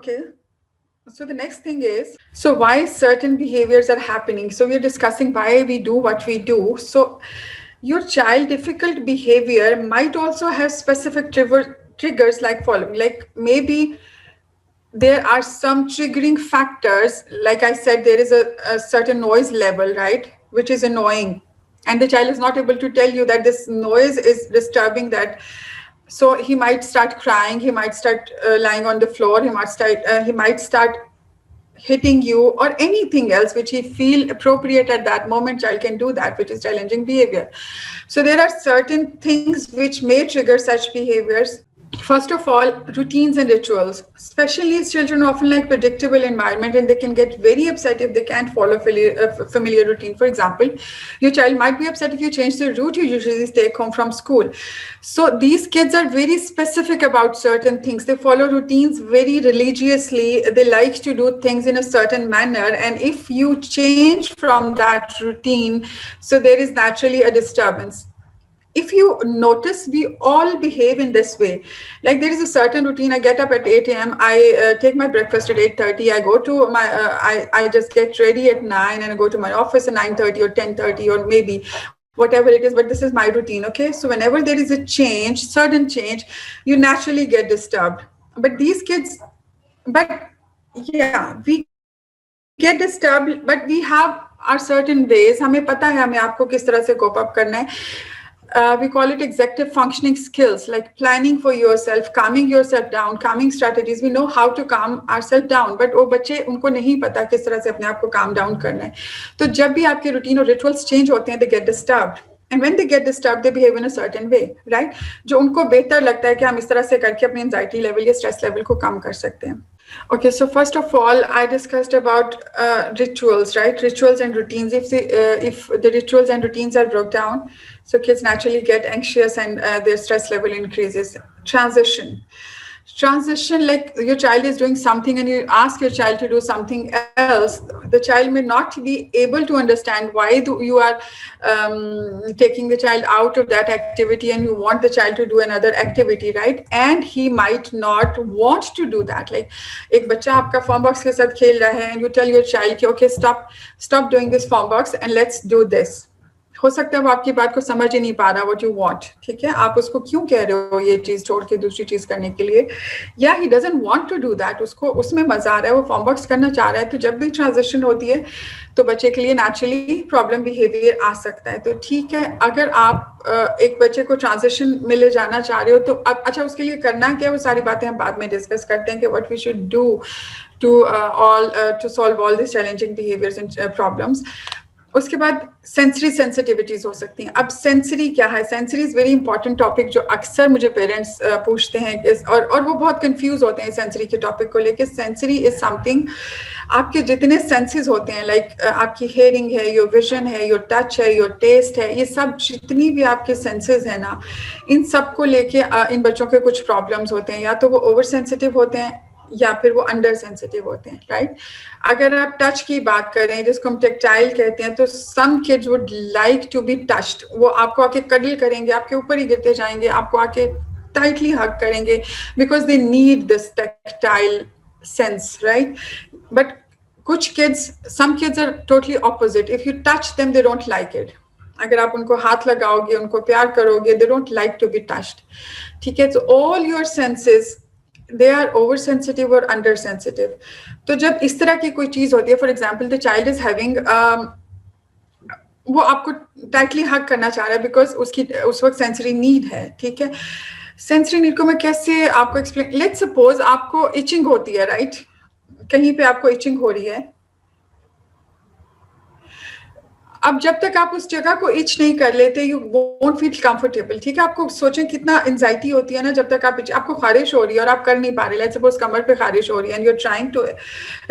Okay. So the next thing is, so why certain behaviors are happening. So we're discussing why we do what we do. So your child difficult behavior might also have specific triggers like following. Like maybe there are some triggering factors. Like I said, there is a certain noise level, right, which is annoying. And the child is not able to tell you that this noise is disturbing that. So he might start crying, he might start lying on the floor, he might start hitting you or anything else which he feel appropriate at that moment. Child can do that, which is challenging behavior. So there are certain things which may trigger such behaviors. First of all, routines and rituals. Special needs children often like predictable environment, and they can get very upset if they can't follow familiar routine. For example, your child might be upset if you change the route you usually take home from school. So these kids are very specific about certain things. They follow routines very religiously. They like to do things in a certain manner. And if you change from that routine, so there is naturally a disturbance. If you notice, we all behave in this way. Like there is a certain routine. I get up at 8 a.m. I take my breakfast at 8:30. I go to my, I just get ready at 9 and I go to my office at 9:30 or 10:30 or maybe whatever it is. But this is my routine, okay? So whenever there is a change, sudden change, you naturally get disturbed. But these kids, but yeah, we get disturbed, but we have our certain ways. हमें पता है हमें आपको किस तरह से cope up करना है. We call it executive functioning skills, like planning for yourself, calming yourself down, calming strategies. We know how to calm ourselves down, but वो बच्चे उनको नहीं पता किस तरह से अपने आप को calm down करना है. तो जब भी आपके routine और rituals change होते हैं, they get disturbed. And when they get disturbed, they behave in a certain way, right? जो उनको बेहतर लगता है कि हम इस तरह से करके अपने anxiety level या stress level को कम कर सकते हैं. Okay, so first of all, I discussed about rituals, right? Rituals and routines. If the rituals and routines are broke down, so kids naturally get anxious and their stress level increases. Transition, like your child is doing something and you ask your child to do something else, the child may not be able to understand why you are taking the child out of that activity and you want the child to do another activity, right? And he might not want to do that. Like एक बच्चा आपका form box के साथ खेल रहा है and you tell your child कि okay, stop doing this form box and let's do this. हो सकता है वो आपकी बात को समझ ही नहीं पा रहा what you want, ठीक है? आप उसको क्यों कह रहे हो ये चीज छोड़ के दूसरी चीज करने के लिए? या he doesn't want to do that, उसको उसमें मजा आ रहा है, वो फॉर्म बॉक्स करना चाह रहा है. तो जब भी ट्रांजिशन होती है तो बच्चे के लिए नेचुरली प्रॉब्लम बिहेवियर आ सकता है. तो ठीक है, अगर आप एक बच्चे को ट्रांजिशन में ले जाना चाह रहे हो तो अब अच्छा उसके लिए करना क्या, वो सारी बातें हम बाद में डिस्कस करते हैं कि what we should do to solve all these challenging behaviors and problems. उसके बाद सेंसरी सेंसिटिविटीज हो सकती हैं. अब सेंसरी क्या है? Sensory is very important topic जो अक्सर मुझे पेरेंट्स पूछते हैं और वो बहुत कंफ्यूज होते हैं सेंसरी के टॉपिक को लेके. सेंसरी इज समथिंग, आपके जितने सेंसेस होते हैं, लाइक आपकी हेयरिंग है, योर विजन है, योर टच है, योर टेस्ट है, ये सब जितनी भी आपके सेंसेस है ना, इन सब को लेके इन बच्चों के कुछ प्रॉब्लम्स होते हैं. या तो वो ओवर सेंसिटिव होते हैं या फिर वो अंडर सेंसिटिव होते हैं, राइट? अगर आप टच की बात करें जिसको हम टेक्टाइल कहते हैं, तो some kids would like to be touched. वो आपको आके कडल करेंगे, आपके ऊपर ही गिरते जाएंगे, आपको आके टाइटली हग करेंगे because they need this tactile sense, right? But कुछ kids, some kids are totally opposite. If you touch them they don't like it. अगर आप उनको हाथ लगाओगे, उनको प्यार करोगे, they don't like to be touched, ठीक है? तो all your senses they are oversensitive or undersensitive. तो जब इस तरह की कोई चीज होती है, for example the child is having, वो आपको टाइटली हग करना चाह रहा है बिकॉज उसकी उस वक्त सेंसरी नीड है, ठीक है? सेंसरी नीड को मैं कैसे आपको एक्सप्लेन, लेट्स सपोज आपको इचिंग होती है, राइट? कहीं पे आपको इचिंग हो रही है. अब जब तक आप उस जगह को इच नहीं कर लेते, यू वोंट फील कंफर्टेबल, ठीक है? आपको सोचें कितना एंजाइटी होती है ना जब तक आपको खारिश हो रही है और आप कर नहीं पा रहे. लेट्स सपोज कमर पे खारिश हो रही है and you are trying to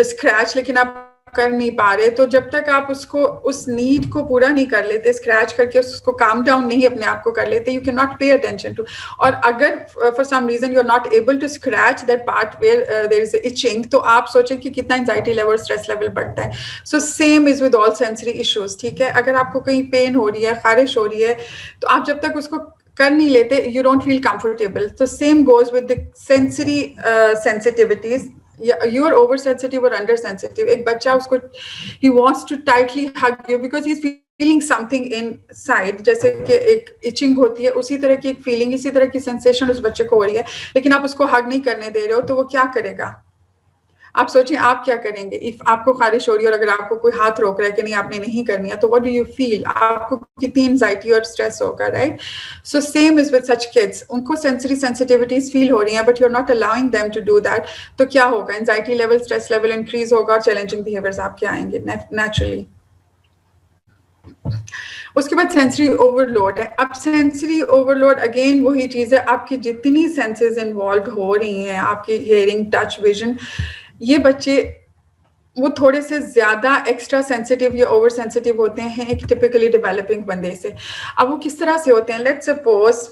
scratch, लेकिन आप कर नहीं पा रहे. तो जब तक आप उसको उस नीड को पूरा नहीं कर लेते, स्क्रैच करके उसको काम डाउन नहीं अपने आप को कर लेते, you can not pay attention to. और अगर for some reason you are not able to scratch that part where there is itching, तो आप सोचें कि कितना एंजाइटी लेवल, स्ट्रेस लेवल बढ़ता है. सो same is with all sensory issues, ठीक है? अगर आपको कहीं पेन हो रही है, खारिश हो रही है, तो आप जब तक उसको कर नहीं लेते, यू डोंट फील कंफर्टेबल. तो same goes with the sensory sensitivities. you are oversensitive or undersensitive. ایک بچہ اس کو he wants to tightly hug you because he's feeling something inside, جیسے کہ ایک itching ہوتی ہے اسی طرح کی ایک feeling, اسی طرح کی sensation اس بچے کو ہو رہی ہے, لیکن آپ اس کو hug نہیں کرنے دے رہے ہو تو وہ کیا کرے گا؟ آپ سوچیں آپ کیا کریں گے. اف آپ کو خارش ہو رہی ہے اور اگر آپ کو کوئی ہاتھ روک رہا ہے کہ نہیں آپ نے نہیں کرنی ہے تو what do you feel؟ آپ کو کتنی انزائٹی اور اسٹریس ہوگا, right? So same is with such kids, ان کو سینسری سینسٹیوٹیز فیل ہو رہی ہیں but you are not allowing them to do that, تو کیا ہوگا؟ Anxiety level, stress level increase ہوگا اور چیلنجنگ بیہیویئرز آپ کے آئیں گے نیچرلی. اس کے بعد سینسری اوور لوڈ ہے. اب سینسری اوور لوڈ اگین وہی چیز ہے, آپ کی جتنی سینسز انوالوڈ ہو رہی ہیں, آپ کی ہیئرنگ, ٹچ, ویژن, یہ بچے وہ تھوڑے سے زیادہ ایکسٹرا سینسٹیو یا اوور سینسٹیو ہوتے ہیں ایک ٹپکلی ڈیولپنگ بندے سے. اب وہ کس طرح سے ہوتے ہیں؟ Let's suppose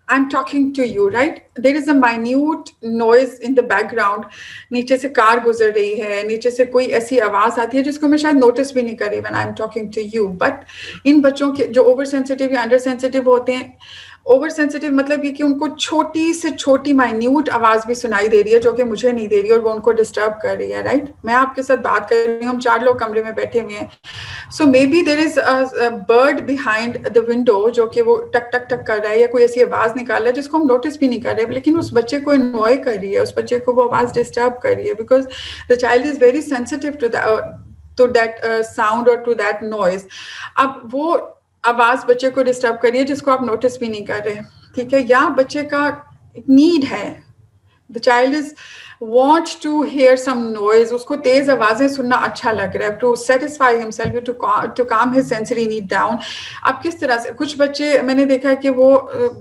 I'm talking to you, right? There is a minute noise in the background. نیچے سے کار گزر رہی ہے, نیچے سے کوئی ایسی آواز آتی ہے جس کو میں شاید نوٹس بھی نہیں کری when I'm talking to you. But ان بچوں کے جو اوور سینسٹیو یا انڈر سینسٹیو ہوتے ہیں, اوور سینسٹیو مطلب یہ کہ ان کو چھوٹی سے چھوٹی مائنیوٹ آواز بھی سنائی دے رہی ہے جو کہ مجھے نہیں دے رہی اور وہ ان کو ڈسٹرب کر رہی ہے, رائٹ؟ میں آپ کے ساتھ بات کر رہی ہوں, ہم 4 لوگ کمرے میں بیٹھے ہوئے ہیں, so maybe there is a bird behind the window جو کہ وہ ٹک ٹک ٹک کر رہا ہے یا کوئی ایسی آواز نکال رہا ہے جس کو ہم نوٹس بھی نہیں کر رہے, لیکن اس بچے کو انوائے کر رہی ہے, اس بچے کو وہ آواز ڈسٹرب کر رہی ہے because the child is very sensitive to that sound اور ٹو دیٹ نوائز. اب وہ آواز بچے کو ڈسٹرب کر رہی ہے جس کو آپ نوٹس بھی نہیں کر رہے, ٹھیک ہے؟ یا بچے کا نیڈ ہے, the child is wants to hear some noise, اس کو تیز آوازیں سننا اچھا لگ رہا ہے to satisfy himself, to calm his sensory need down. اب کس طرح سے کچھ بچے میں نے دیکھا ہے کہ وہ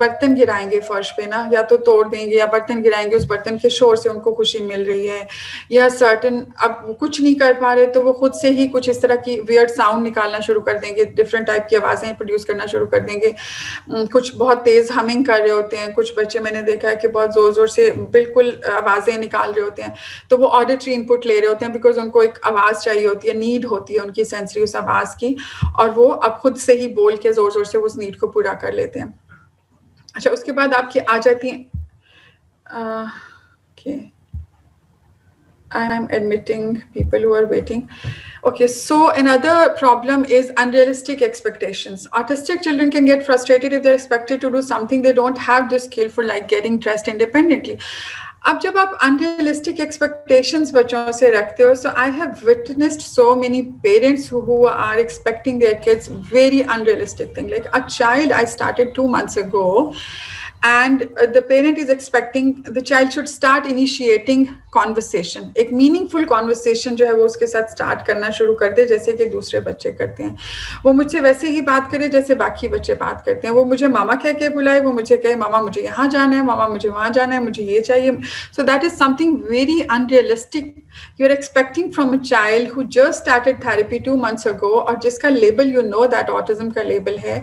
برتن گرائیں گے فرش پہ نا, یا تو توڑ دیں گے یا برتن گرائیں گے, اس برتن کے شور سے ان کو خوشی مل رہی ہے, یا سرٹن اب کچھ نہیں کر پا رہے تو وہ خود سے ہی کچھ اس طرح کی ویئرڈ ساؤنڈ نکالنا شروع کر دیں گے, ڈفرینٹ ٹائپ کی آوازیں پروڈیوس کرنا شروع کر دیں گے. کچھ بہت تیز ہمنگ کر رہے ہوتے ہیں, کچھ بچے میں نے دیکھا ہے کہ بہت زور زور سے بالکل آوازیں نکال رہے ہوتے ہیں, تو وہ آڈیٹری ان پٹ لے رہے ہوتے ہیں بیکاز ان کو ایک آواز چاہیے ہوتی ہے, نیڈ ہوتی ہے ان کی سینسری اس آواز کی, اور وہ اب خود سے ہی بول کے زور زور سے اس نیڈ کو پورا کر لیتے ہیں. اچھا اس کے بعد آپ کی آ جاتی ہیں I'm admitting people who are waiting. Okay, so another problem is unrealistic expectations. Autistic children can get frustrated if they're expected to do something they don't have the skill for, like getting dressed independently. اب جب آپ unrealistic expectations بچوں سے رکھتے ہو, so I have witnessed so many parents who are expecting their kids very unrealistic thing. Like a child I started 2 months ago, and the parent is expecting the child should start initiating conversation. ایک meaningful conversation جو ہے وہ اس کے ساتھ start کرنا شروع کر دے جیسے کہ دوسرے بچے کرتے ہیں. وہ مجھ سے ویسے ہی بات کرے جیسے باقی بچے بات کرتے ہیں. وہ مجھے ماما کہہ کے بلائے, وہ مجھے کہے ماما مجھے یہاں جانا ہے, ماما مجھے وہاں جانا ہے, مجھے یہ چاہیے. So that is something very unrealistic you're expecting from a child who just started therapy 2 months ago, اور جس کا label you know that autism کا label ہے,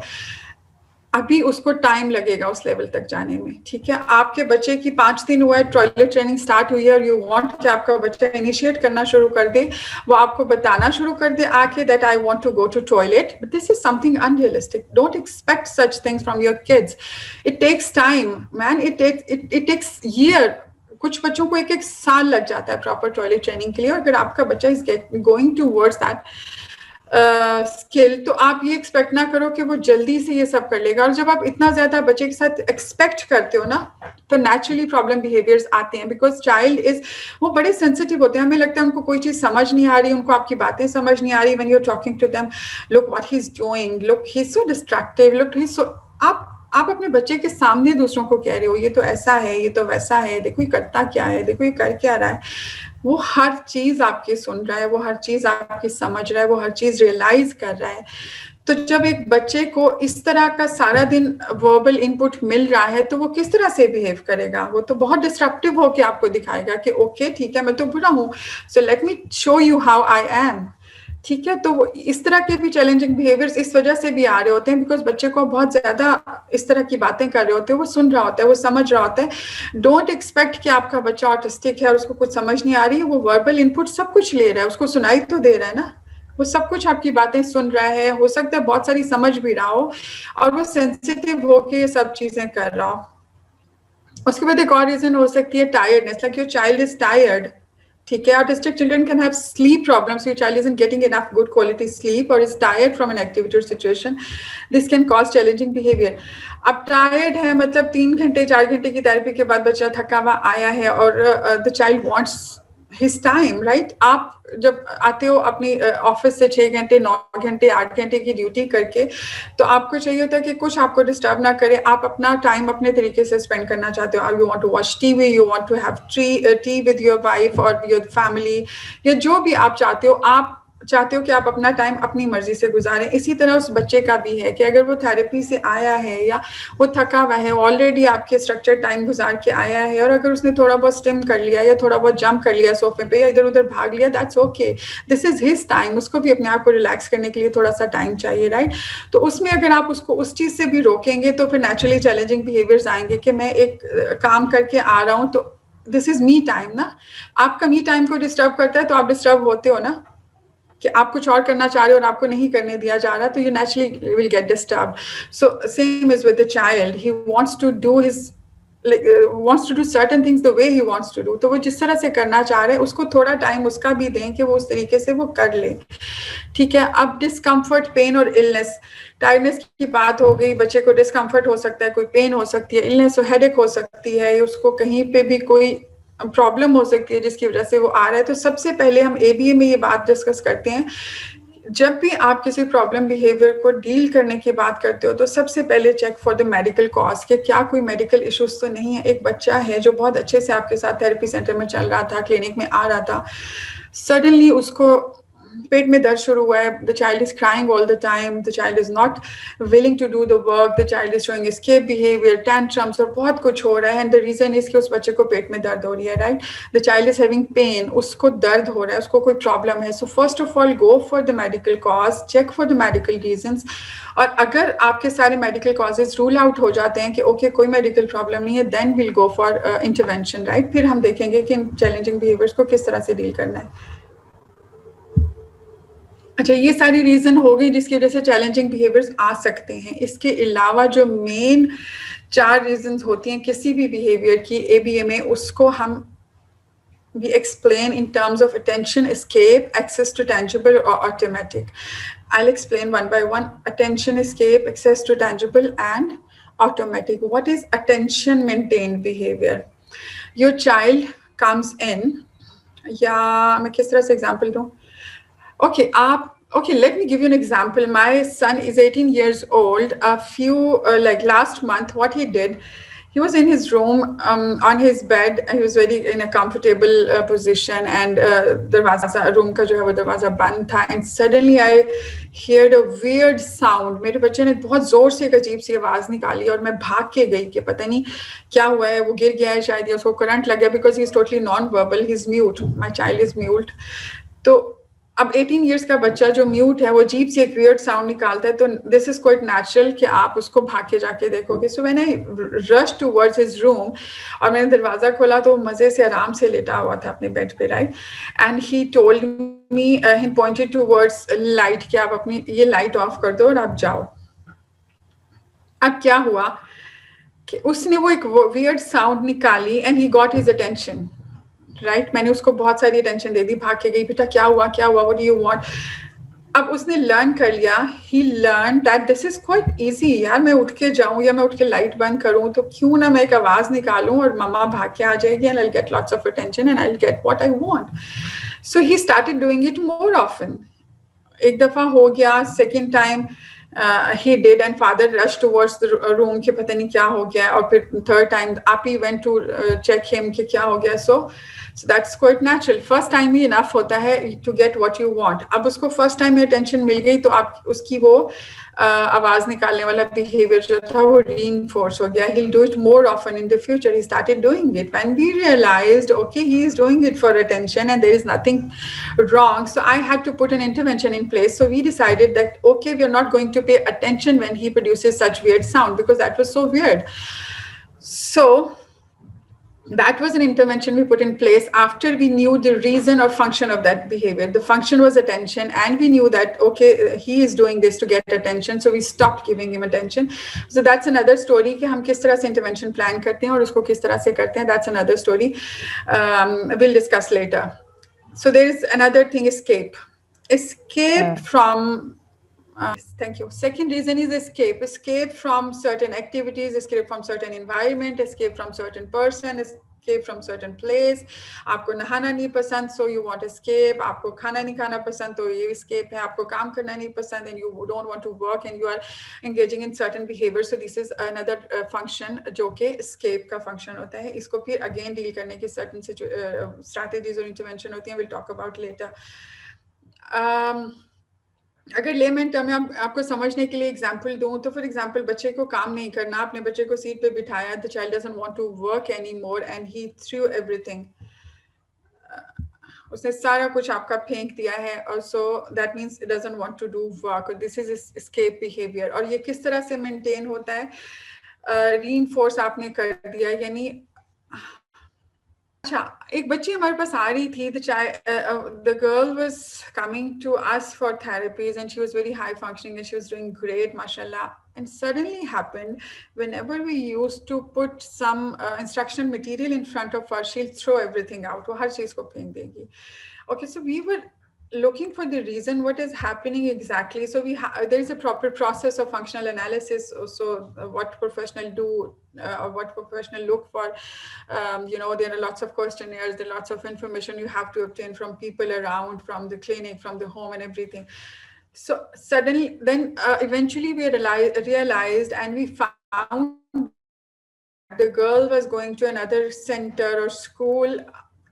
ابھی اس کو ٹائم لگے گا اس لیول تک جانے میں, ٹھیک ہے؟ آپ کے بچے کی 5 دن ہوا ہے, ٹوائلٹ ٹریننگ سٹارٹ ہوئی ہے, اور یو وانٹ کہ آپ کا بچہ انیشیٹ کرنا شروع کر دے, وہ آپ کو بتانا شروع کر دے آ کے that I want to go to toilet, but this is something unrealistic. Don't expect such things from your kids. It takes time man, it takes year. کچھ بچوں کو 1 سال لگ جاتا ہے پراپر ٹوائلٹ ٹریننگ کے لیے, اور اگر آپ کا بچہ is going towards that skill, تو آپ یہ ایکسپیکٹ نہ کرو کہ وہ جلدی سے یہ سب کر لے گا. اور جب آپ اتنا زیادہ بچے کے ساتھ ایکسپیکٹ کرتے ہو نا, تو نیچرلی پرابلم بیہیویئرز آتے ہیں, بیکاز چائلڈ از وہ بڑے سینسٹیو ہوتے ہیں. ہمیں لگتا ہے ان کو کوئی چیز سمجھ نہیں آ رہی, ان کو آپ کی باتیں سمجھ نہیں آ رہی. When you are talking to them, look what he is doing, look he is so distractive, look he is so. آپ اپنے بچے کے سامنے دوسروں کو کہہ رہے ہو یہ تو ایسا ہے, یہ تو ویسا ہے, دیکھو یہ کرتا کیا ہے, دیکھو یہ کر کیا رہا ہے. وہ ہر چیز آپ کی سن رہا ہے, وہ ہر چیز آپ کی سمجھ رہا ہے, وہ ہر چیز ریئلائز کر رہا ہے. تو جب ایک بچے کو اس طرح کا سارا دن وربل ان پٹ مل رہا ہے تو وہ کس طرح سے بیہیو کرے گا؟ وہ تو بہت ڈسٹرپٹیو ہو کے آپ کو دکھائے گا کہ اوکے ٹھیک ہے میں تو برا ہوں, so let me show you how I am. ٹھیک ہے, تو اس طرح کے بھی چیلنجنگ بیہیویئرز اس وجہ سے بھی آ رہے ہوتے ہیں بیکاز بچے کو بہت زیادہ اس طرح کی باتیں کر رہے ہوتے ہیں, وہ سن رہا ہوتا ہے, وہ سمجھ رہا ہوتا ہے. ڈونٹ ایکسپیکٹ کہ آپ کا بچہ آٹسٹک ہے اور اس کو کچھ سمجھ نہیں آ رہی ہے. وہ وربل ان پٹ سب کچھ لے رہا ہے, اس کو سنائی تو دے رہا ہے نا, وہ سب کچھ آپ کی باتیں سن رہا ہے, ہو سکتا ہے بہت ساری سمجھ بھی رہا ہو, اور وہ سینسیٹیو ہو کے یہ سب چیزیں کر رہا ہو. اس کے بعد ایک اور ریزن ہو سکتی ہے tiredness, like your child is tired. ठीक है, autistic children can have sleep problems. Your child isn't getting enough good quality sleep or is tired from an activity or situation. This can cause challenging behavior. अब tired है मतलब 3 घंटे 4 घंटे की therapy के बाद बच्चा थका हुआ आया है और the child wants his time, right? आप जब आते हो अपनी ऑफिस से 6 घंटे 9 घंटे 8 घंटे की ड्यूटी करके, तो आपको चाहिए होता है कि कुछ आपको डिस्टर्ब ना करे, आप अपना टाइम अपने तरीके से स्पेंड करना चाहते हो. You want to watch TV, you want to have tea with your wife और योर फैमिली, या जो भी आप चाहते हो, आप चाहते हो कि आप अपना टाइम अपनी मर्जी से गुजारें. इसी तरह उस बच्चे का भी है कि अगर वो थेरेपी से आया है या वो थका हुआ है, ऑलरेडी आपके स्ट्रक्चर टाइम गुजार के आया है, और अगर उसने थोड़ा बहुत स्टिम कर लिया या थोड़ा बहुत जंप कर लिया सोफे पे या इधर उधर भाग लिया, that's okay, this is his time. उसको भी अपने आप को रिलैक्स करने के लिए थोड़ा सा टाइम चाहिए, राइट? तो उसमें अगर आप उसको उस चीज से भी रोकेंगे तो फिर नेचुरली चैलेंजिंग बिहेवियर्स आएंगे कि मैं एक काम करके आ रहा हूँ तो दिस इज मी टाइम ना. आपका मी टाइम को डिस्टर्ब करता है तो आप डिस्टर्ब होते हो ना, कि आप कुछ और करना चाह रहे हो और आपको नहीं करने दिया जा रहा, तो you naturally will get disturb. So same is with the child, he wants to do his wants to do certain things the way he wants to do. तो वो जिस तरह से करना चाह रहे हैं उसको थोड़ा टाइम उसका भी दें कि वो उस तरीके से वो कर ले, ठीक है? अब डिस्कम्फर्ट, पेन और इलनेस, टायर्डनेस की बात हो गई. बच्चे को डिस्कम्फर्ट हो सकता है, कोई पेन हो सकती है, इलनेस और हेडेक हो सकती है, उसको कहीं पे भी कोई प्रॉब्लम हो सकती है जिसकी वजह से वो आ रहा है. तो सबसे पहले हम ABA में ये बात डिस्कस करते हैं, जब भी आप किसी प्रॉब्लम बिहेवियर को डील करने की बात करते हो तो सबसे पहले check for the medical cause, कि क्या कोई मेडिकल इश्यूज तो नहीं है. एक बच्चा है जो बहुत अच्छे से आपके साथ थेरेपी सेंटर में चल रहा था, क्लिनिक में आ रहा था, सडनली उसको पेट में दर्द शुरू हुआ है, the child is crying all the time, the child is not willing to do the work, the child is showing escape behaviour, tantrums और बहुत कुछ हो रहा है, एंड द रीजन इज कि उस बच्चे को पेट में दर्द हो रही है, right? The child is having pain, उसको दर्द हो रहा है, उसको कोई प्रॉब्लम है. So first of all go for the medical cause, check for the medical reasons, और अगर आपके सारे मेडिकल कॉजेज रूल आउट हो जाते हैं कि ओके कोई मेडिकल प्रॉब्लम नहीं है, then will go for intervention, right? फिर हम देखेंगे कि इन चैलेंजिंग बिहेवियर्स को किस तरह से डील करना है. अच्छा, ये सारी रीजन हो गई जिसकी वजह से चैलेंजिंग बिहेवियर्स आ सकते हैं. इसके अलावा जो मेन 4 रीजंस होती हैं किसी भी बिहेवियर की ABA में, उसको हम we explain in terms of attention, escape, access to tangible or automatic. I'll explain one by one. Attention, escape, access to tangible and automatic. What is attention maintained behavior? Your child comes in, या मैं किस तरह से example दूं? Okay, let me give you an example. My son is 18 years old. Like last month, what he did, he was in his room on his bed. He was very in a comfortable position, and दरवाजा room का जो है वो दरवाजा बंद था, and suddenly I heard a weird sound. मेरे बच्चे ने बहुत जोर से एक अजीब सी आवाज निकाली और मैं भाग के गई कि पता नहीं क्या हुआ है, वो गिर गया है शायद या उसको करंट लग गया, because he is totally non-verbal. He's mute. My child is mute. तो अब 18 इयर्स का बच्चा जो म्यूट है वो अजीब सी एक वियर्ड साउंड निकालता है, तो दिस इज क्वाइट नेचुरल कि आप उसको भाग के जाके देखोगे. So when I rush towards his room और मैंने दरवाजा खोला तो मजे से आराम से लेटा हुआ था अपने बेड पे, right? And he told me, he pointed towards light, कि आप अपनी ये लाइट ऑफ कर दो और आप जाओ. अब क्या हुआ कि उसने वो एक वियर्ड साउंड निकाली and he got his attention, right? मैंने उसको बहुत सारी अटेंशन दे दी, भाग के गई, बेटा क्या हुआ, व्हाट डू यू वांट? अब उसने लर्न कर लिया, he learn that this is quite easy. यार मैं उठ के जाऊं या मैं उठ के लाइट बंद करूं तो क्यों ना मैं एक आवाज निकालूं और मम्मा भाग के आ जाएगी, and I will get lots of attention and I will get what I want. So he started doing it more often. एक दफा हो गया, second time he did, and father rushed towards the room कि पता नहीं क्या हो गया, और फिर third time Api went to check him कि क्या हो गया. So that's quite natural. First time he enough होता है to get what you want. अब उसको first time में attention मिल गई तो आप उसकी वो आवाज निकालने वाला behavior जो था वो reinforce हो गया. He'll do it more often in the future. He started doing it. When we realized, okay, he is doing it for attention and there is nothing wrong, so I had to put an intervention in place. So we decided that, okay, we are not going to pay attention when he produces such weird sound, because that was so weird. So that was an intervention we put in place after we knew the reason or function of that behavior. The function was attention, and we knew that, okay, he is doing this to get attention, so we stopped giving him attention. So that's another story कि हम किस तरह से intervention plan करते हैं और उसको किस तरह से करते हैं. That's another story. We'll discuss later. So there is another thing, escape. Escape from thank you. Second reason is escape. Escape from certain activities, escape from certain environment, escape from certain person, escape from certain place. आपको नहाना नहीं पसंद, so you want escape. आपको खाना नहीं खाना पसंद, तो ये escape है. आपको काम करना नहीं पसंद, and you don't want to work, and you are engaging in certain behavior. So this is another function जो कि escape का function होता है. इसको फिर again deal करने की certain strategies और intervention होती हैं. We'll talk about later. अगर लेमन टर्म में आपको समझने के लिए एग्जांपल दूं तो फॉर एग्जांपल बच्चे को काम नहीं करना, आपने बच्चे को सीट पे बिठाया, the child doesn't want to work any more and he threw everything, उसने सारा कुछ आपका फेंक दिया है, और so that means it doesn't want to do work, this is escape behaviour. और ये किस तरह से मेंटेन होता है? रीइंफोर्स आपने कर दिया, यानी अच्छा, एक बच्ची हमारे पास आ रही थी, the girl was coming to us for therapies and she was very high functioning and she was doing great, mashallah. And suddenly happened, whenever we used to put some instructional material in front of her, she'll throw everything out. वो हर चीज को फेंक देगी. Okay, so we were looking for the reason, what is happening exactly. So there is a proper process of functional analysis. So what professional do, or what professional look for. There are lots of questionnaires, there are lots of information you have to obtain from people around, from the clinic, from the home and everything. So suddenly, then eventually we realized and we found the girl was going to another center or school,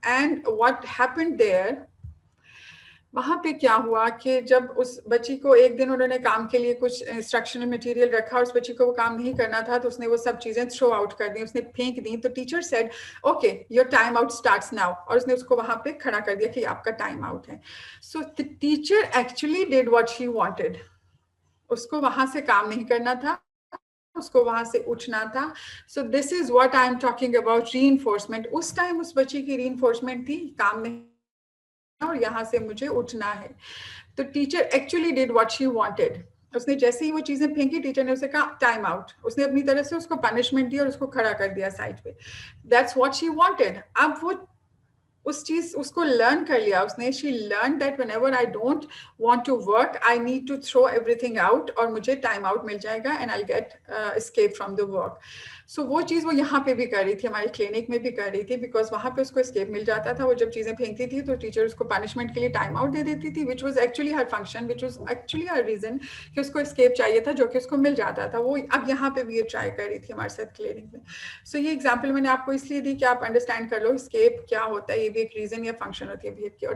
and what happened there, वहाँ पे क्या हुआ कि जब उस बच्ची को एक दिन उन्होंने काम के लिए कुछ इंस्ट्रक्शनल मटेरियल रखा, उस बच्ची को वो काम नहीं करना था, तो उसने वो सब चीजें थ्रो आउट कर दी, उसने फेंक दी. तो teacher said okay your time out starts now, और उसने उसको वहाँ पे खड़ा कर दिया कि आपका टाइम आउट है. So the teacher actually did what she wanted. उसको वहां से काम नहीं करना था, उसको वहां से उठना था. So this is what I am talking about reinforcement. उस टाइम उस बच्ची की रीइंफोर्समेंट थी काम नहीं और यहाँ से मुझे उठना है. तो teacher actually did what she wanted. उसने जैसे ही वो चीजें फेंकी, टीचर ने उसे कहा टाइम आउट. उसने अपनी तरफ से उसको पनिशमेंट दी और उसको खड़ा कर दिया साइड पे. That's what she wanted. अब वो उस चीज उसको लर्न कर लिया उसने. She learn that whenever I don't want to work I need to throw everything out, और मुझे टाइम आउट मिल जाएगा and I get escape from the work. So वो चीज़ वो यहाँ पे भी कर रही थी, हमारी क्लिनिक में भी कर रही थी, बिकॉज वहाँ पे उसको एस्केप मिल जाता था. वो जब चीज़ें फेंकती थी तो टीचर उसको पनिशमेंट के लिए टाइम आउट दे देती थी, which was actually her function, which was actually her reason कि उसको एस्केप चाहिए था, जो कि उसको मिल जाता था. वो अब यहाँ पे भी ये ट्राई कर रही थी हमारे साथ क्लिनिक में. सो ये एग्जाम्पल मैंने आपको इसलिए दी कि आप अंडरस्टैंड कर लो एस्केप क्या होता है. ये भी एक रीज़न या फंक्शन होती है बिहेव की. और